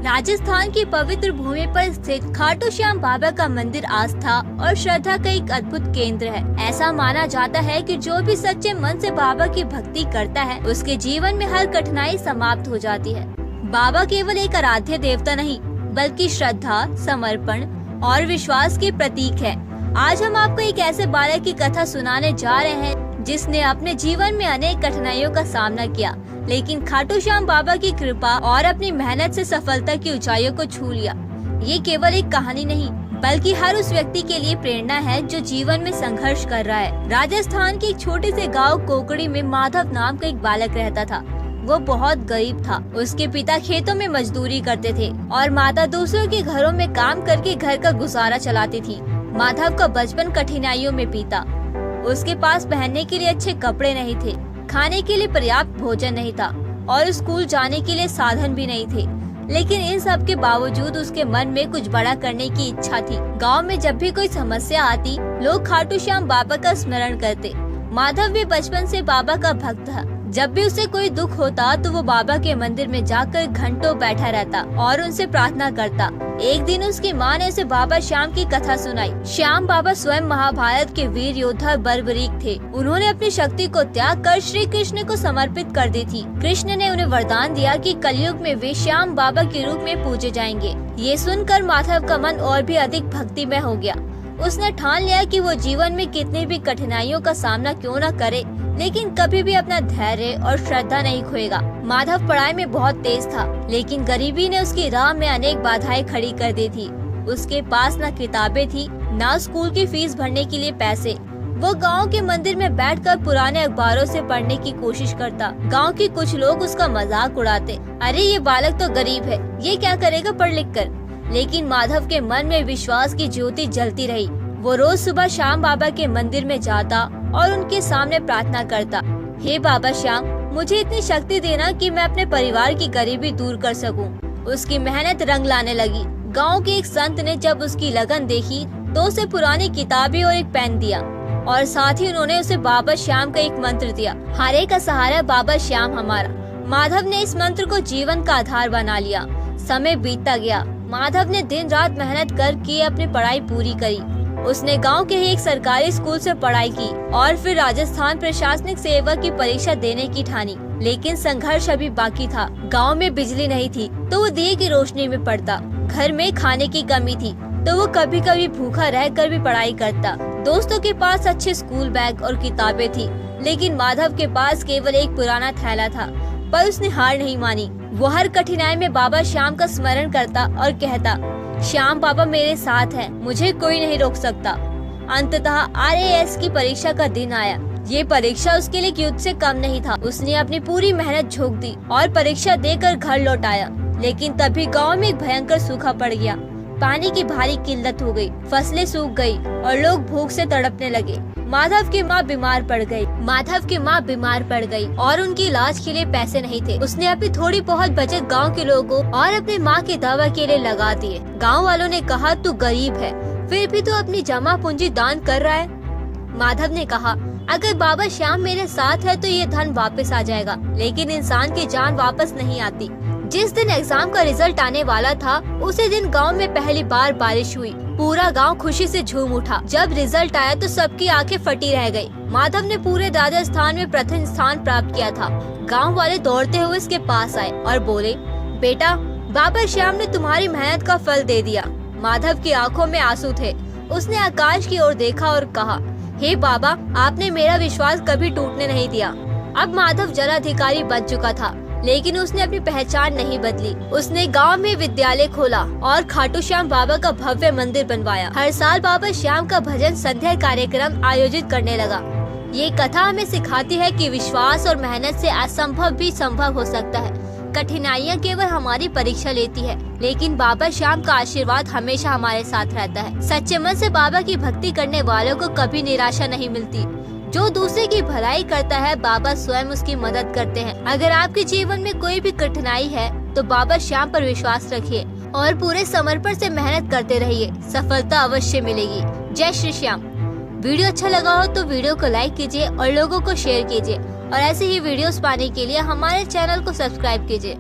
राजस्थान की पवित्र भूमि पर स्थित खाटू श्याम बाबा का मंदिर आस्था और श्रद्धा का एक अद्भुत केंद्र है। ऐसा माना जाता है कि जो भी सच्चे मन से बाबा की भक्ति करता है उसके जीवन में हर कठिनाई समाप्त हो जाती है। बाबा केवल एक आराध्य देवता नहीं बल्कि श्रद्धा, समर्पण और विश्वास के प्रतीक है। आज हम आपको एक ऐसे बालक की कथा सुनाने जा रहे हैं जिसने अपने जीवन में अनेक कठिनाइयों का सामना किया, लेकिन खाटू श्याम बाबा की कृपा और अपनी मेहनत से सफलता की ऊंचाइयों को छू लिया। ये केवल एक कहानी नहीं बल्कि हर उस व्यक्ति के लिए प्रेरणा है जो जीवन में संघर्ष कर रहा है। राजस्थान के एक छोटे से गांव कोकड़ी में माधव नाम का एक बालक रहता था। वो बहुत गरीब था। उसके पिता खेतों में मजदूरी करते थे और माता दूसरों के घरों में काम करके घर का गुजारा चलाती थी। माधव का बचपन कठिनाइयों में बीता। उसके पास पहनने के लिए अच्छे कपड़े नहीं थे, खाने के लिए पर्याप्त भोजन नहीं था और स्कूल जाने के लिए साधन भी नहीं थे। लेकिन इन सब के बावजूद उसके मन में कुछ बड़ा करने की इच्छा थी। गांव में जब भी कोई समस्या आती, लोग खाटू श्याम बाबा का स्मरण करते। माधव भी बचपन से बाबा का भक्त था। जब भी उसे कोई दुख होता तो वो बाबा के मंदिर में जाकर घंटों बैठा रहता और उनसे प्रार्थना करता। एक दिन उसकी माँ ने उसे बाबा श्याम की कथा सुनाई। श्याम बाबा स्वयं महाभारत के वीर योद्धा बर्बरीक थे। उन्होंने अपनी शक्ति को त्याग कर श्री कृष्ण को समर्पित कर दी थी। कृष्ण ने उन्हें वरदान दिया कि कलयुग में वे श्याम बाबा के रूप में पूजे जाएंगे। ये सुनकर माधव का मन और भी अधिक भक्तिमय हो गया। उसने ठान लिया कि वो जीवन में कितनी भी कठिनाइयों का सामना क्यों न करे, लेकिन कभी भी अपना धैर्य और श्रद्धा नहीं खोएगा। माधव पढ़ाई में बहुत तेज था, लेकिन गरीबी ने उसकी राह में अनेक बाधाएं खड़ी कर दी थी। उसके पास न किताबें थी, न स्कूल की फीस भरने के लिए पैसे। वो गांव के मंदिर में बैठकर पुराने अखबारों से पढ़ने की कोशिश करता। गांव के कुछ लोग उसका मजाक उड़ाते, अरे ये बालक तो गरीब है, ये क्या करेगा पढ़ लिख कर। लेकिन माधव के मन में विश्वास की ज्योति जलती रही। वो रोज सुबह श्याम बाबा के मंदिर में जाता और उनके सामने प्रार्थना करता, हे बाबा श्याम, मुझे इतनी शक्ति देना कि मैं अपने परिवार की गरीबी दूर कर सकूं। उसकी मेहनत रंग लाने लगी। गांव के एक संत ने जब उसकी लगन देखी तो उसे पुरानी किताबें और एक पेन दिया और साथ ही उन्होंने उसे बाबा श्याम का एक मंत्र दिया, हारे का सहारा बाबा श्याम हमारा। माधव ने इस मंत्र को जीवन का आधार बना लिया। समय बीतता गया। माधव ने दिन रात मेहनत करके अपनी पढ़ाई पूरी करी। उसने गांव के ही एक सरकारी स्कूल से पढ़ाई की और फिर राजस्थान प्रशासनिक सेवा की परीक्षा देने की ठानी। लेकिन संघर्ष अभी बाकी था। गांव में बिजली नहीं थी तो वो दिए की रोशनी में पढ़ता। घर में खाने की कमी थी तो वो कभी कभी भूखा रहकर भी पढ़ाई करता। दोस्तों के पास अच्छे स्कूल बैग और किताबें थी, लेकिन माधव के पास केवल एक पुराना थैला था। पर उसने हार नहीं मानी। वो हर कठिनाई में बाबा श्याम का स्मरण करता और कहता, श्याम बाबा मेरे साथ हैं, मुझे कोई नहीं रोक सकता। अंततः RAS की परीक्षा का दिन आया। ये परीक्षा उसके लिए युद्ध से कम नहीं था। उसने अपनी पूरी मेहनत झोंक दी और परीक्षा देकर घर लौट आया। लेकिन तभी गांव में एक भयंकर सूखा पड़ गया। पानी की भारी किल्लत हो गई, फसलें सूख गई और लोग भूख से तड़पने लगे। माधव की माँ बीमार पड़ गई और उनकी इलाज के लिए पैसे नहीं थे। उसने अपनी थोड़ी बहुत बचत गांव के लोगों और अपनी माँ की दवा के लिए लगा दिए। गांव वालों ने कहा, तू गरीब है फिर भी तू अपनी जमा पूंजी दान कर रहा है। माधव ने कहा, अगर बाबा श्याम मेरे साथ है तो ये धन वापस आ जाएगा, लेकिन इंसान की जान वापस नहीं आती। जिस दिन एग्जाम का रिजल्ट आने वाला था उसी दिन गांव में पहली बार बारिश हुई। पूरा गांव खुशी से झूम उठा। जब रिजल्ट आया तो सबकी आंखें फटी रह गई। माधव ने पूरे राजस्थान में प्रथम स्थान प्राप्त किया था। गांव वाले दौड़ते हुए इसके पास आए और बोले, बेटा बाबा श्याम ने तुम्हारी मेहनत का फल दे दिया। माधव की आंखों में आंसू थे। उसने आकाश की ओर देखा और कहा, हे बाबा, आपने मेरा विश्वास कभी टूटने नहीं दिया। अब माधव जलाधिकारी बन चुका था, लेकिन उसने अपनी पहचान नहीं बदली। उसने गांव में विद्यालय खोला और खाटू श्याम बाबा का भव्य मंदिर बनवाया। हर साल बाबा श्याम का भजन संध्या कार्यक्रम आयोजित करने लगा। ये कथा हमें सिखाती है कि विश्वास और मेहनत से असंभव भी संभव हो सकता है। कठिनाइयाँ केवल हमारी परीक्षा लेती है, लेकिन बाबा श्याम का आशीर्वाद हमेशा हमारे साथ रहता है। सच्चे मन से बाबा की भक्ति करने वालों को कभी निराशा नहीं मिलती। जो दूसरे की भलाई करता है, बाबा स्वयं उसकी मदद करते हैं। अगर आपके जीवन में कोई भी कठिनाई है तो बाबा श्याम पर विश्वास रखिए और पूरे समर्पण से मेहनत करते रहिए। सफलता अवश्य मिलेगी। जय श्री श्याम। वीडियो अच्छा लगा हो तो वीडियो को लाइक कीजिए और लोगों को शेयर कीजिए और ऐसे ही वीडियोस पाने के लिए हमारे चैनल को सब्सक्राइब कीजिए।